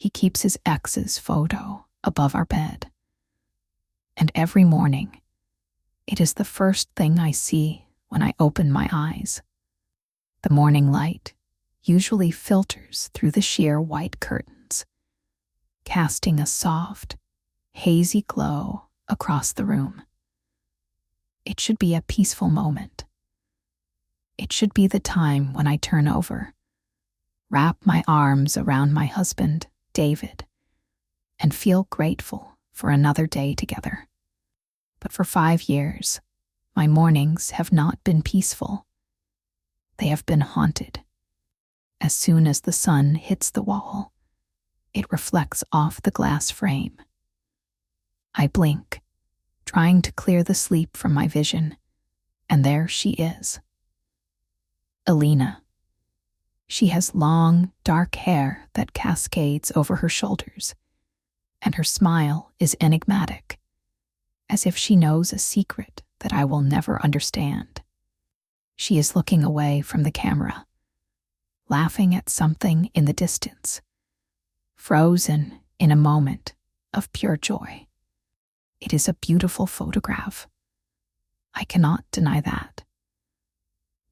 he keeps his ex's photo above our bed. And every morning, it is the first thing I see when I open my eyes. The morning light usually filters through the sheer white curtains, casting a soft, hazy glow across the room. It should be a peaceful moment. It should be the time when I turn over, wrap my arms around my husband, David, and feel grateful for another day together. But for 5 years, my mornings have not been peaceful. They have been haunted. As soon as the sun hits the wall, it reflects off the glass frame. I blink, trying to clear the sleep from my vision, and there she is. Alina. She has long, dark hair that cascades over her shoulders, and her smile is enigmatic, as if she knows a secret that I will never understand. She is looking away from the camera, laughing at something in the distance, frozen in a moment of pure joy. It is a beautiful photograph. I cannot deny that.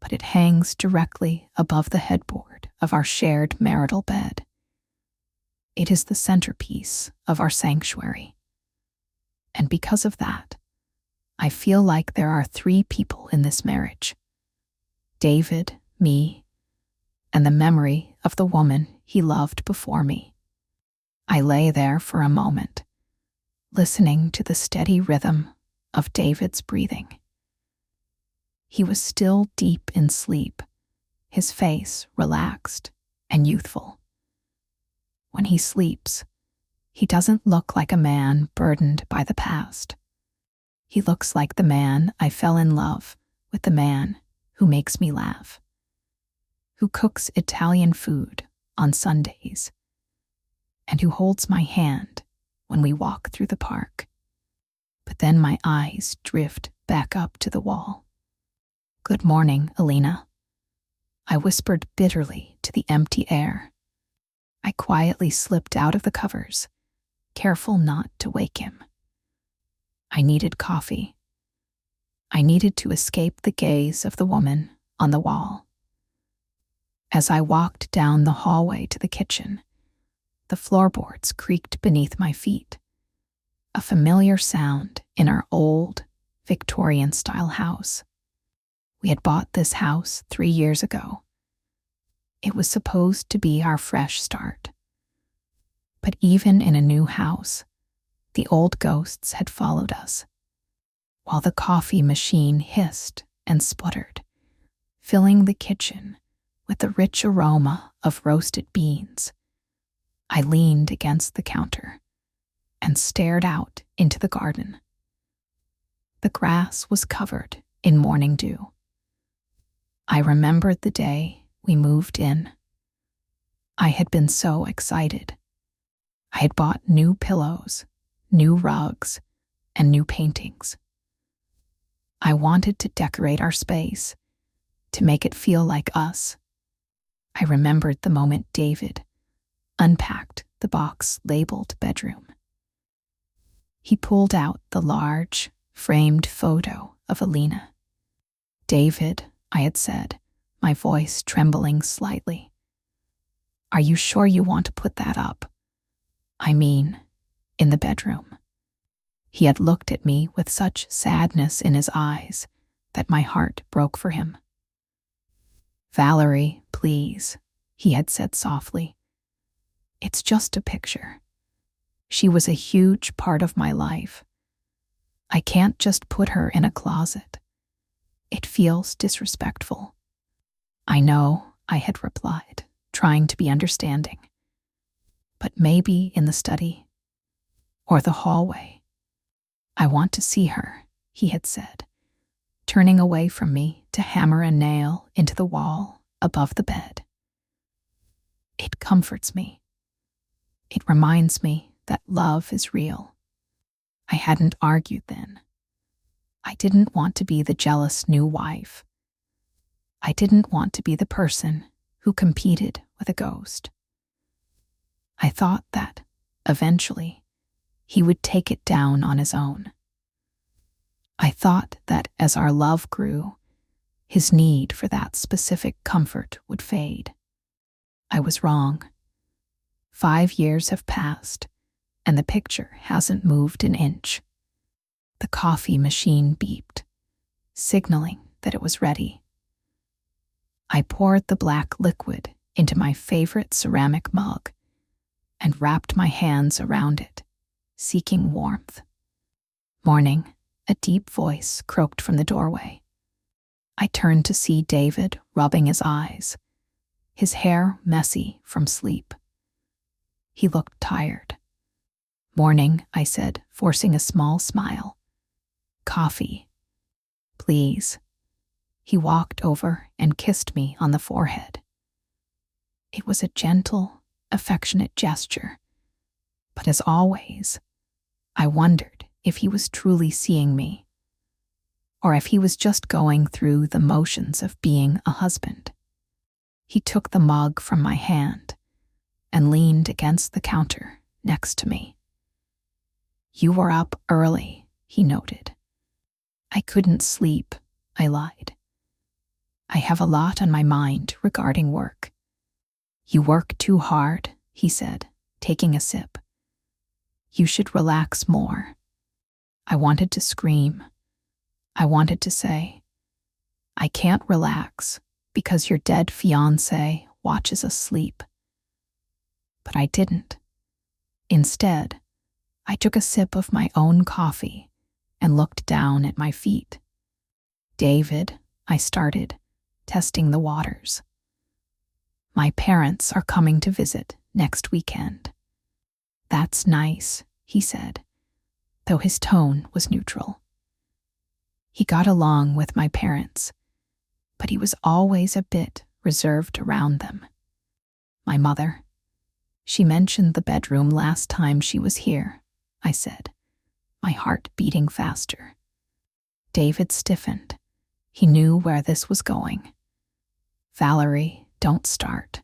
But it hangs directly above the headboard of our shared marital bed. It is the centerpiece of our sanctuary. And because of that, I feel like there are 3 people in this marriage: David, me, and the memory of the woman he loved before me. I lay there for a moment, listening to the steady rhythm of David's breathing. He was still deep in sleep, his face relaxed and youthful. When he sleeps, he doesn't look like a man burdened by the past. He looks like the man I fell in love with, the man who makes me laugh, who cooks Italian food on Sundays, and who holds my hand when we walk through the park. But then my eyes drift back up to the wall. "Good morning, Alina," I whispered bitterly to the empty air. I quietly slipped out of the covers, careful not to wake him. I needed coffee. I needed to escape the gaze of the woman on the wall. As I walked down the hallway to the kitchen, the floorboards creaked beneath my feet, a familiar sound in our old, Victorian-style house. We had bought this house 3 years ago. It was supposed to be our fresh start. But even in a new house, the old ghosts had followed us. While the coffee machine hissed and sputtered, filling the kitchen with the rich aroma of roasted beans, I leaned against the counter and stared out into the garden. The grass was covered in morning dew. I remembered the day we moved in. I had been so excited. I had bought new pillows, new rugs, and new paintings. I wanted to decorate our space, to make it feel like us. I remembered the moment David unpacked the box labeled bedroom. He pulled out the large, framed photo of Alina. "David," I had said, my voice trembling slightly. "Are you sure you want to put that up? I mean, in the bedroom." He had looked at me with such sadness in his eyes that my heart broke for him. "Valerie, please," he had said softly. "It's just a picture. She was a huge part of my life. I can't just put her in a closet. It feels disrespectful." "I know," I had replied, trying to be understanding. "But maybe in the study or the hallway." "I want to see her," he had said, turning away from me to hammer a nail into the wall above the bed. It comforts me. It reminds me that love is real. I hadn't argued then. I didn't want to be the jealous new wife. I didn't want to be the person who competed with a ghost. I thought that, eventually, he would take it down on his own. I thought that as our love grew, his need for that specific comfort would fade. I was wrong. 5 years have passed, and the picture hasn't moved an inch. The coffee machine beeped, signaling that it was ready. I poured the black liquid into my favorite ceramic mug and wrapped my hands around it, seeking warmth. Morning, a deep voice croaked from the doorway. I turned to see David rubbing his eyes, his hair messy from sleep. He looked tired. Morning, I said, forcing a small smile. Coffee. Please. He walked over and kissed me on the forehead. It was a gentle, affectionate gesture, but as always, I wondered if he was truly seeing me, or if he was just going through the motions of being a husband. He took the mug from my hand and leaned against the counter next to me. You were up early, he noted. I couldn't sleep, I lied. I have a lot on my mind regarding work. You work too hard, he said, taking a sip. You should relax more. I wanted to scream. I wanted to say, I can't relax because your dead fiancé watches us sleep. But I didn't. Instead, I took a sip of my own coffee and looked down at my feet. David, I started, testing the waters. My parents are coming to visit next weekend. That's nice, he said, though his tone was neutral. He got along with my parents, but he was always a bit reserved around them. My mother, she mentioned the bedroom last time she was here, I said, my heart beating faster. David stiffened. He knew where this was going. Valerie, don't start.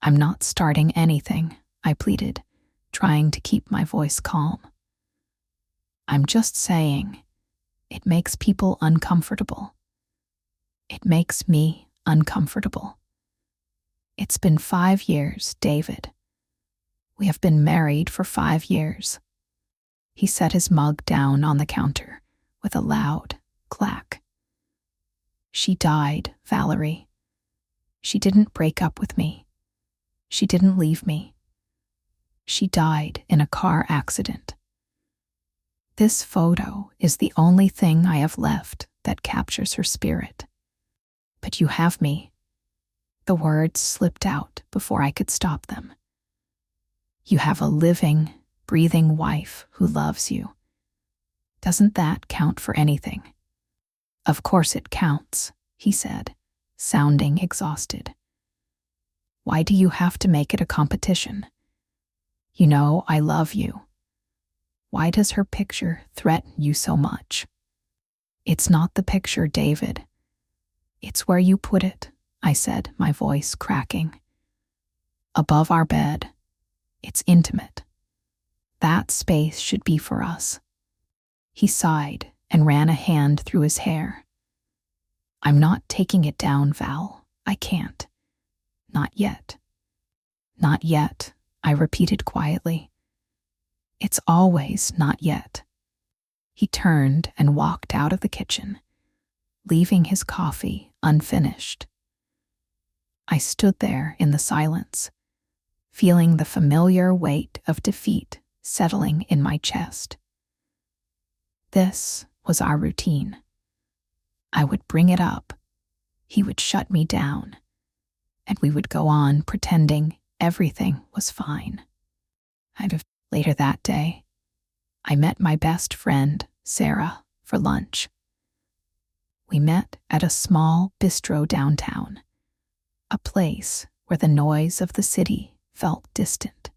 I'm not starting anything, I pleaded, trying to keep my voice calm. I'm just saying, it makes people uncomfortable. It makes me uncomfortable. It's been 5 years, David. We have been married for 5 years. He set his mug down on the counter with a loud clack. She died, Valerie. She didn't break up with me. She didn't leave me. She died in a car accident. This photo is the only thing I have left that captures her spirit. But you have me. The words slipped out before I could stop them. You have a living, breathing wife who loves you. Doesn't that count for anything? Of course it counts, he said, sounding exhausted. Why do you have to make it a competition? You know I love you. Why does her picture threaten you so much? It's not the picture, David. It's where you put it, I said, my voice cracking. Above our bed. It's intimate. That space should be for us. He sighed and ran a hand through his hair. I'm not taking it down, Val. I can't. Not yet. Not yet, I repeated quietly. It's always not yet. He turned and walked out of the kitchen, leaving his coffee unfinished. I stood there in the silence, feeling the familiar weight of defeat settling in my chest. This was our routine. I would bring it up, he would shut me down, and we would go on pretending everything was fine. Later that day, I met my best friend, Sarah, for lunch. We met at a small bistro downtown, a place where the noise of the city felt distant.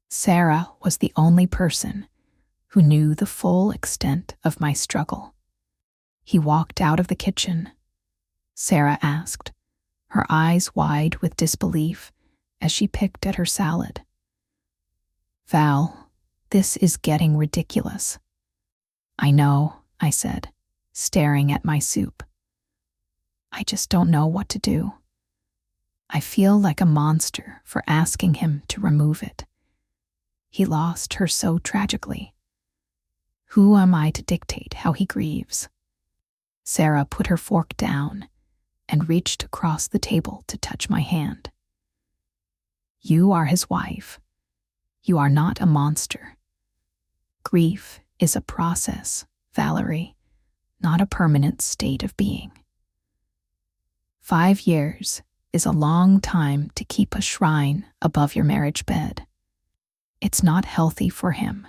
Sarah was the only person who knew the full extent of my struggle. He walked out of the kitchen. Sarah asked, her eyes wide with disbelief as she picked at her salad. "Val, this is getting ridiculous." "I know," I said, staring at my soup. "I just don't know what to do. I feel like a monster for asking him to remove it. He lost her so tragically. Who am I to dictate how he grieves?" Sarah put her fork down and reached across the table to touch my hand. "You are his wife. You are not a monster. Grief is a process, Valerie, not a permanent state of being. 5 years is a long time to keep a shrine above your marriage bed. It's not healthy for him,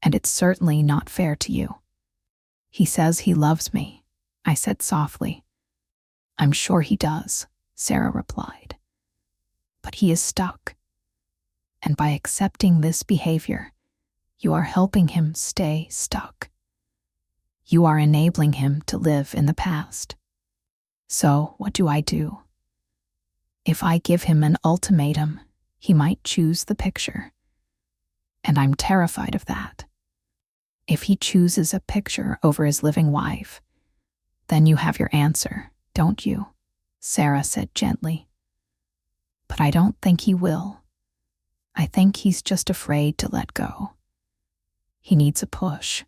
and it's certainly not fair to you." "He says he loves me," I said softly. "I'm sure he does," Sarah replied. "But he is stuck. And by accepting this behavior, you are helping him stay stuck. You are enabling him to live in the past. So what do I do? If I give him an ultimatum, he might choose the picture. And I'm terrified of that. If he chooses a picture over his living wife, then you have your answer, don't you?" Sarah said gently. "But I don't think he will. I think he's just afraid to let go. He needs a push."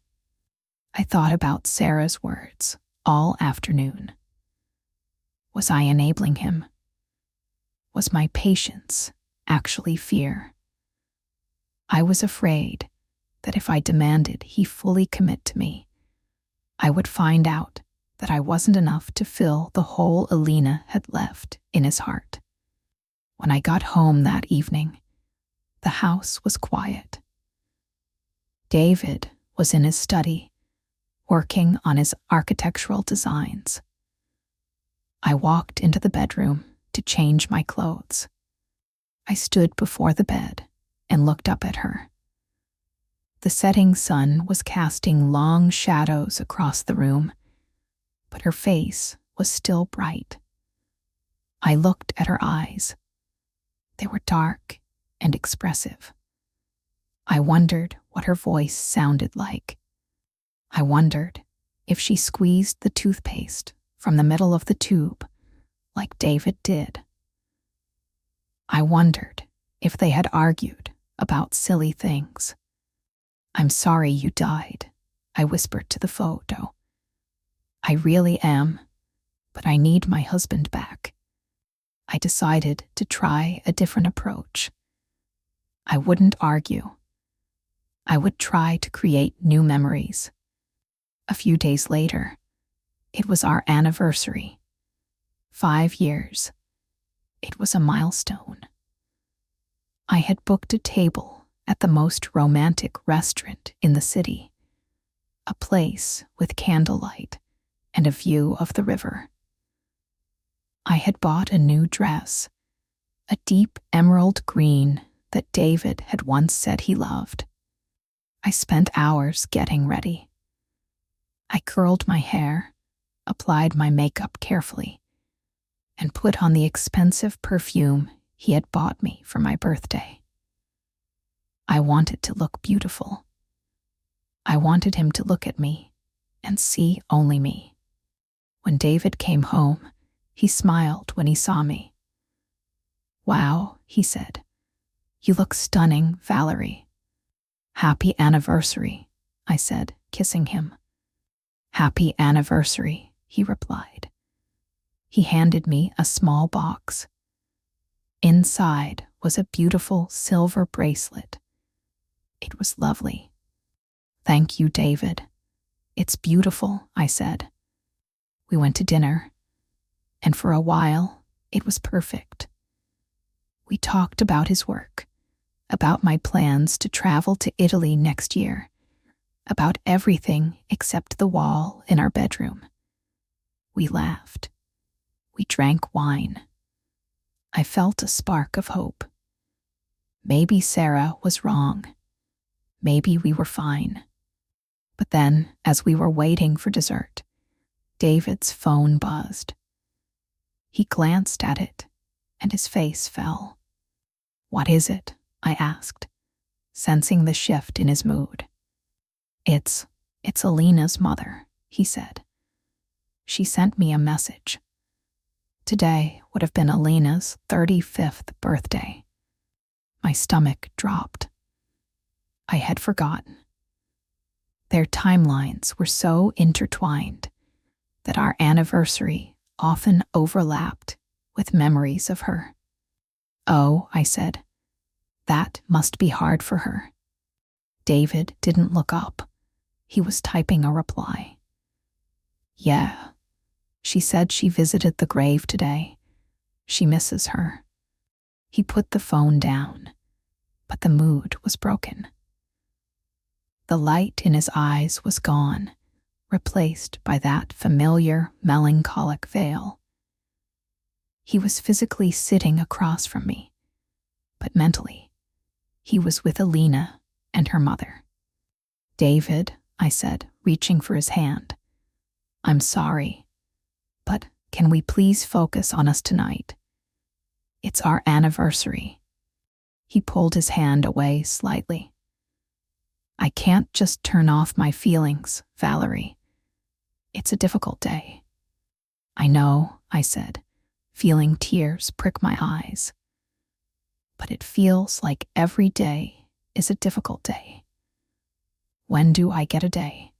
I thought about Sarah's words all afternoon. Was I enabling him? Was my patience actually fear? I was afraid that if I demanded he fully commit to me, I would find out that I wasn't enough to fill the hole Alina had left in his heart. When I got home that evening, the house was quiet. David was in his study, working on his architectural designs. I walked into the bedroom to change my clothes. I stood before the bed and looked up at her. The setting sun was casting long shadows across the room, but her face was still bright. I looked at her eyes. They were dark and expressive. I wondered what her voice sounded like. I wondered if she squeezed the toothpaste from the middle of the tube like David did. I wondered if they had argued about silly things. "I'm sorry you died," I whispered to the photo. "I really am, but I need my husband back." I decided to try a different approach. I wouldn't argue. I would try to create new memories. A few days later, it was our anniversary. 5 years. It was a milestone. I had booked a table at the most romantic restaurant in the city, a place with candlelight and a view of the river. I had bought a new dress, a deep emerald green that David had once said he loved. I spent hours getting ready. I curled my hair, applied my makeup carefully, and put on the expensive perfume he had bought me for my birthday. I wanted to look beautiful. I wanted him to look at me and see only me. When David came home, he smiled when he saw me. "Wow," he said. "You look stunning, Valerie." "Happy anniversary," I said, kissing him. "Happy anniversary," he replied. He handed me a small box. Inside was a beautiful silver bracelet. It was lovely. "Thank you, David. It's beautiful," I said. We went to dinner, and for a while, it was perfect. We talked about his work, about my plans to travel to Italy next year, about everything except the wall in our bedroom. We laughed. We drank wine. I felt a spark of hope. Maybe Sarah was wrong. Maybe we were fine. But then, as we were waiting for dessert, David's phone buzzed. He glanced at it, and his face fell. "What is it?" I asked, sensing the shift in his mood. It's Alina's mother," he said. "She sent me a message. Today would have been Alina's 35th birthday." My stomach dropped. I had forgotten. Their timelines were so intertwined that our anniversary often overlapped with memories of her. "Oh," I said, "that must be hard for her." David didn't look up. He was typing a reply. "Yeah, she said she visited the grave today. She misses her." He put the phone down, but the mood was broken. The light in his eyes was gone, replaced by that familiar, melancholic veil. He was physically sitting across from me, but mentally, he was with Alina and her mother. "David," I said, reaching for his hand, "I'm sorry, but can we please focus on us tonight? It's our anniversary." He pulled his hand away slightly. "I can't just turn off my feelings, Valerie. It's a difficult day." "I know," I said, feeling tears prick my eyes. "But it feels like every day is a difficult day. When do I get a day?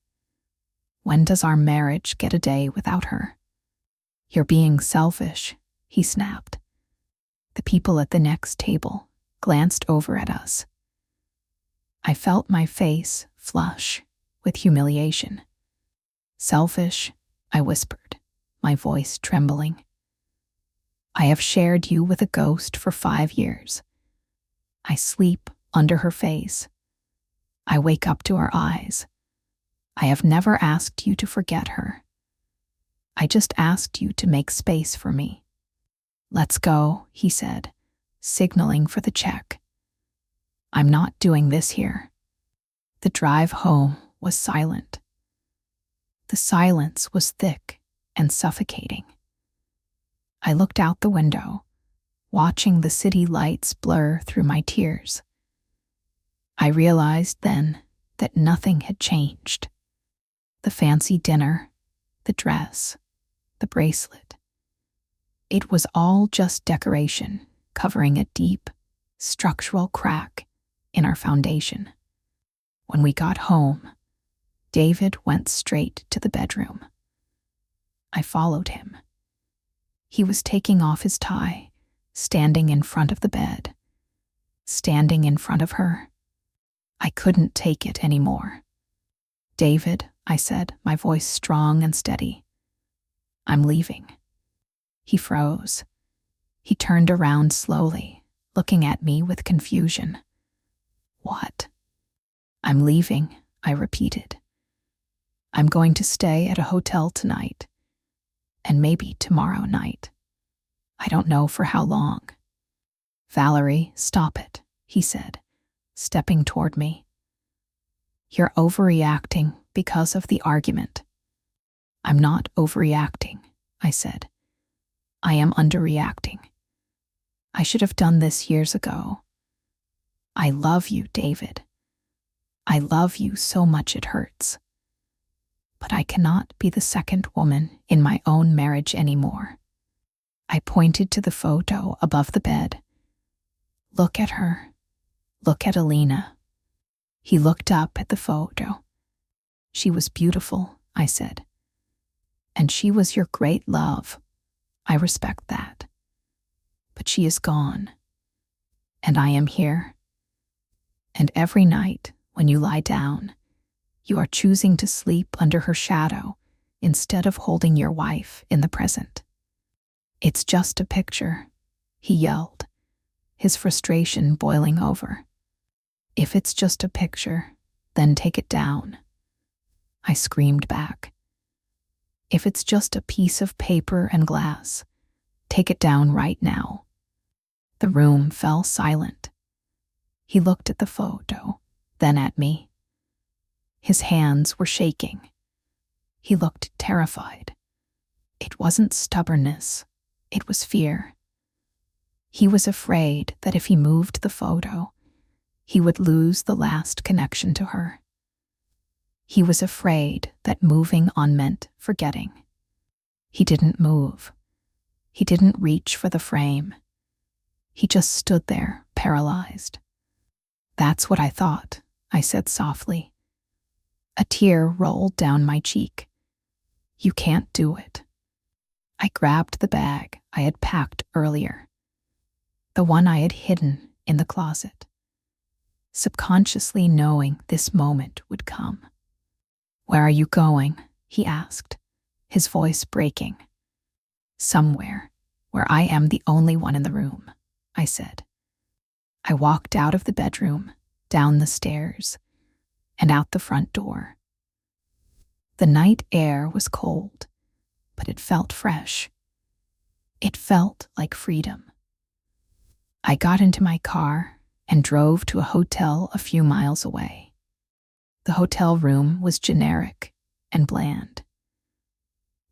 When does our marriage get a day without her?" "You're being selfish," he snapped. The people at the next table glanced over at us. I felt my face flush with humiliation. "Selfish," I whispered, my voice trembling. "I have shared you with a ghost for 5 years. I sleep under her face. I wake up to her eyes. I have never asked you to forget her. I just asked you to make space for me." "Let's go," he said, signaling for the check. "I'm not doing this here." The drive home was silent. The silence was thick and suffocating. I looked out the window, watching the city lights blur through my tears. I realized then that nothing had changed. The fancy dinner, the dress, the bracelet. It was all just decoration, covering a deep, structural crack in our foundation. When we got home, David went straight to the bedroom. I followed him. He was taking off his tie, standing in front of the bed, standing in front of her. I couldn't take it anymore. "David," I said, my voice strong and steady, "I'm leaving." He froze. He turned around slowly, looking at me with confusion. "What?" "I'm leaving," I repeated. "I'm going to stay at a hotel tonight, and maybe tomorrow night. I don't know for how long." "Valerie, stop it," he said, stepping toward me. "You're overreacting because of the argument." "I'm not overreacting," I said. "I am underreacting. I should have done this years ago. I love you, David. I love you so much it hurts. But I cannot be the second woman in my own marriage anymore." I pointed to the photo above the bed. "Look at her. Look at Alina." He looked up at the photo. "She was beautiful," I said. "And she was your great love. I respect that. But she is gone. And I am here. And every night when you lie down, you are choosing to sleep under her shadow instead of holding your wife in the present." "It's just a picture," he yelled, his frustration boiling over. "If it's just a picture, then take it down." I screamed back. "If it's just a piece of paper and glass, take it down right now." The room fell silent. He looked at the photo, then at me. His hands were shaking. He looked terrified. It wasn't stubbornness, it was fear. He was afraid that if he moved the photo, he would lose the last connection to her. He was afraid that moving on meant forgetting. He didn't move. He didn't reach for the frame. He just stood there, paralyzed. "That's what I thought," I said softly. A tear rolled down my cheek. "You can't do it." I grabbed the bag I had packed earlier, the one I had hidden in the closet, subconsciously knowing this moment would come. "Where are you going?" he asked, his voice breaking. "Somewhere where I am the only one in the room," I said. I walked out of the bedroom, down the stairs, and out the front door. The night air was cold, but it felt fresh. It felt like freedom. I got into my car and drove to a hotel a few miles away. The hotel room was generic and bland.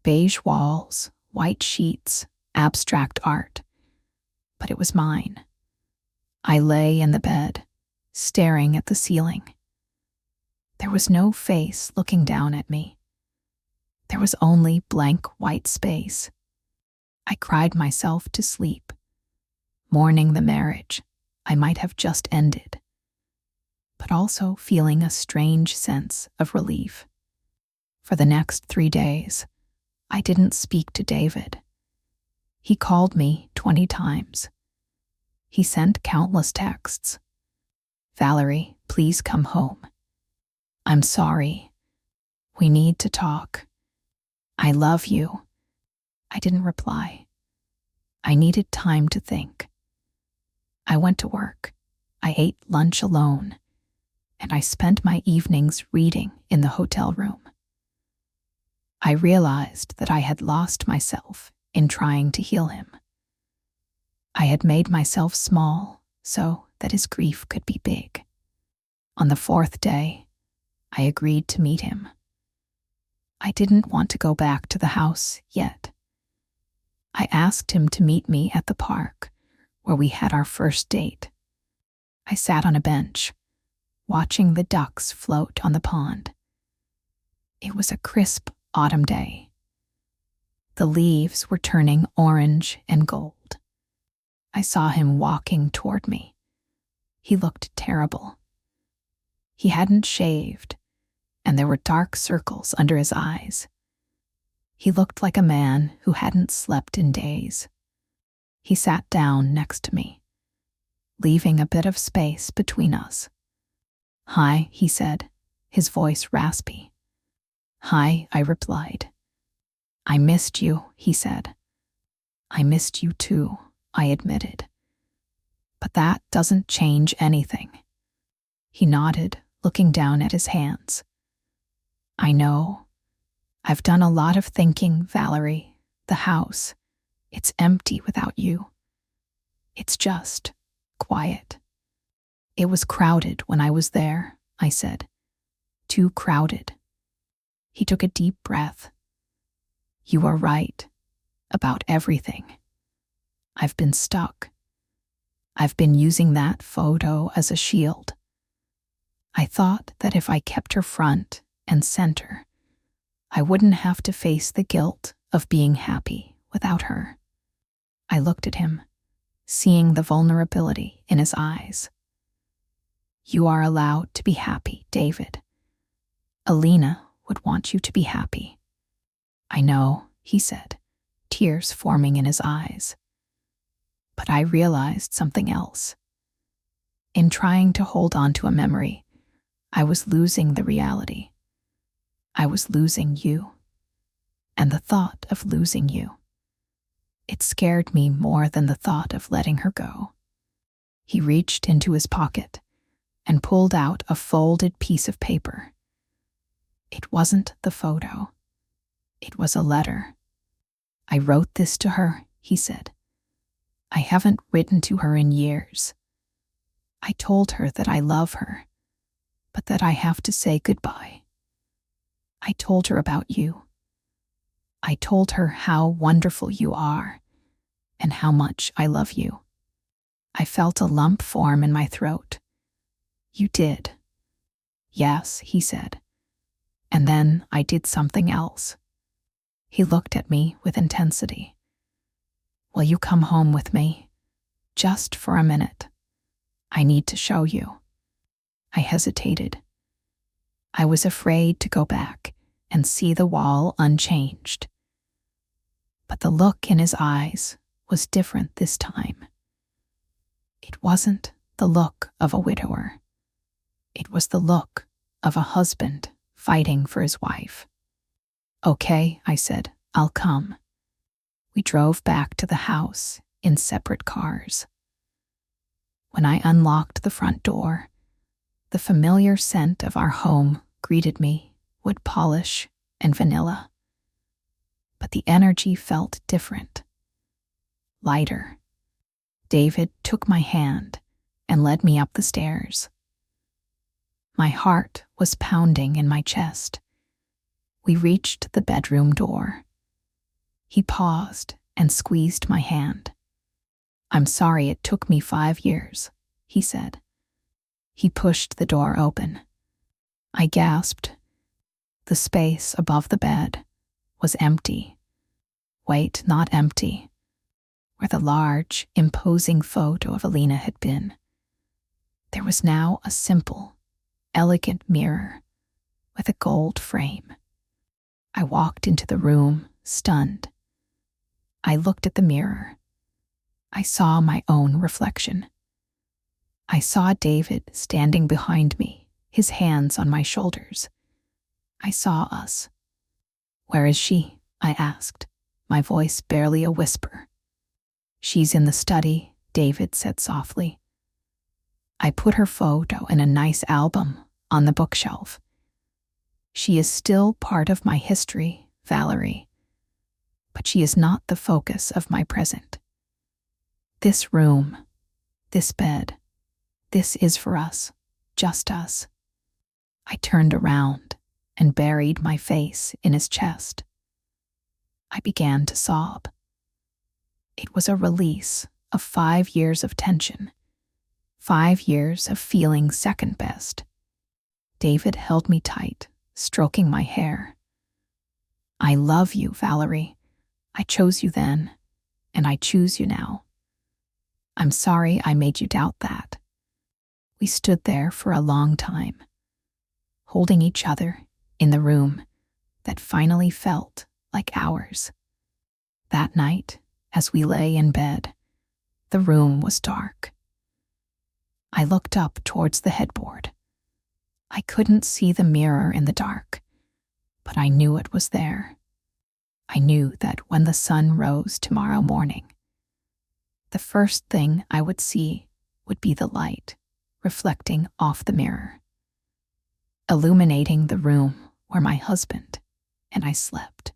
Beige walls, white sheets, abstract art. But it was mine. I lay in the bed, staring at the ceiling. There was no face looking down at me. There was only blank white space. I cried myself to sleep, mourning the marriage I might have just ended, but also feeling a strange sense of relief. For the next 3 days, I didn't speak to David. He called me 20 times. He sent countless texts. "Valerie, please come home. I'm sorry. We need to talk. I love you." I didn't reply. I needed time to think. I went to work. I ate lunch alone, and I spent my evenings reading in the hotel room. I realized that I had lost myself in trying to heal him. I had made myself small so that his grief could be big. On the 4th day, I agreed to meet him. I didn't want to go back to the house yet. I asked him to meet me at the park where we had our first date. I sat on a bench, watching the ducks float on the pond. It was a crisp autumn day. The leaves were turning orange and gold. I saw him walking toward me. He looked terrible. He hadn't shaved, and there were dark circles under his eyes. He looked like a man who hadn't slept in days. He sat down next to me, leaving a bit of space between us. "Hi," he said, his voice raspy. "Hi," I replied. "I missed you," he said. "I missed you too," I admitted. "But that doesn't change anything." He nodded, looking down at his hands. "I know. I've done a lot of thinking, Valerie. The house, it's empty without you. It's just quiet." "It was crowded when I was there," I said. "Too crowded." He took a deep breath. "You are right about everything. I've been stuck. I've been using that photo as a shield. I thought that if I kept her front and center, I wouldn't have to face the guilt of being happy without her." I looked at him, seeing the vulnerability in his eyes. "You are allowed to be happy, David. Alina would want you to be happy." "I know," he said, tears forming in his eyes. But I realized something else. In trying to hold on to a memory, I was losing the reality. I was losing you. And the thought of losing you, it scared me more than the thought of letting her go. He reached into his pocket and pulled out a folded piece of paper. It wasn't the photo. It was a letter. "I wrote this to her," he said. "I haven't written to her in years. I told her that I love her, but that I have to say goodbye. I told her about you. I told her how wonderful you are and how much I love you. I felt a lump form in my throat. You did. Yes, he said. And then I did something else. He looked at me with intensity. Will you come home with me? Just for a minute. I need to show you. I hesitated. I was afraid to go back and see the wall unchanged. But the look in his eyes was different this time. It wasn't the look of a widower. It was the look of a husband fighting for his wife. Okay, I said, I'll come. We drove back to the house in separate cars. When I unlocked the front door, the familiar scent of our home greeted me, wood polish and vanilla. But the energy felt different, lighter. David took my hand and led me up the stairs. My heart was pounding in my chest. We reached the bedroom door. He paused and squeezed my hand. I'm sorry it took me 5 years, he said. He pushed the door open. I gasped. The space above the bed was empty. Wait, not empty. Where the large, imposing photo of Alina had been, there was now a simple, elegant mirror with a gold frame. I walked into the room, stunned. I looked at the mirror. I saw my own reflection. I saw David standing behind me, his hands on my shoulders. I saw us. Where is she? I asked, my voice barely a whisper. She's in the study, David said softly. I put her photo in a nice album on the bookshelf. She is still part of my history, Valerie, but she is not the focus of my present. This room, this bed, this is for us, just us. I turned around and buried my face in his chest. I began to sob. It was a release of 5 years of tension, 5 years of feeling second best. David held me tight, stroking my hair. I love you, Valerie. I chose you then, and I choose you now. I'm sorry I made you doubt that. We stood there for a long time, holding each other in the room that finally felt like ours. That night, as we lay in bed, the room was dark. I looked up towards the headboard. I couldn't see the mirror in the dark, but I knew it was there. I knew that when the sun rose tomorrow morning, the first thing I would see would be the light reflecting off the mirror, illuminating the room where my husband and I slept.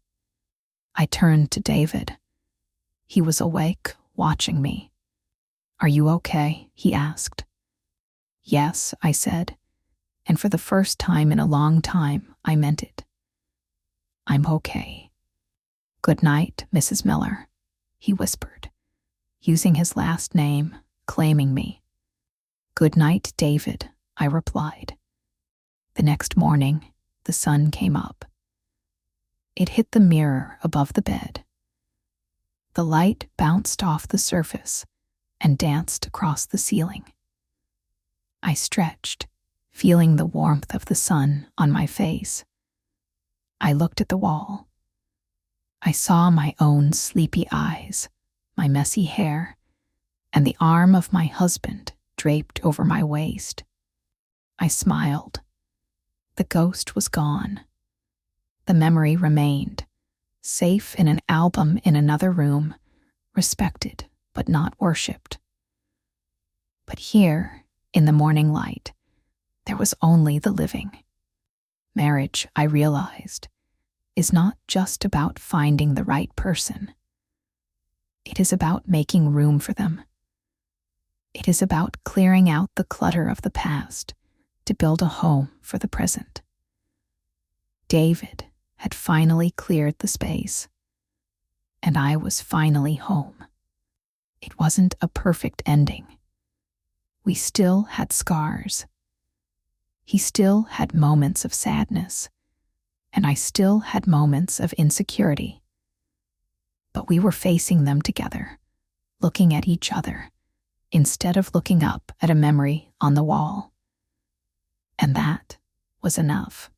I turned to David. He was awake, watching me. Are you okay? He asked. Yes, I said, and for the first time in a long time, I meant it. I'm okay. Good night, Mrs. Miller, he whispered, using his last name, claiming me. Good night, David, I replied. The next morning, the sun came up. It hit the mirror above the bed. The light bounced off the surface and danced across the ceiling. I stretched, feeling the warmth of the sun on my face. I looked at the wall. I saw my own sleepy eyes, my messy hair, and the arm of my husband draped over my waist. I smiled. The ghost was gone. The memory remained, safe in an album in another room, respected but not worshipped. But here, in the morning light, there was only the living. Marriage, I realized, is not just about finding the right person. It is about making room for them. It is about clearing out the clutter of the past to build a home for the present. David had finally cleared the space, and I was finally home. It wasn't a perfect ending, We still had scars. He still had moments of sadness, and I still had moments of insecurity. But we were facing them together, looking at each other, instead of looking up at a memory on the wall. And that was enough.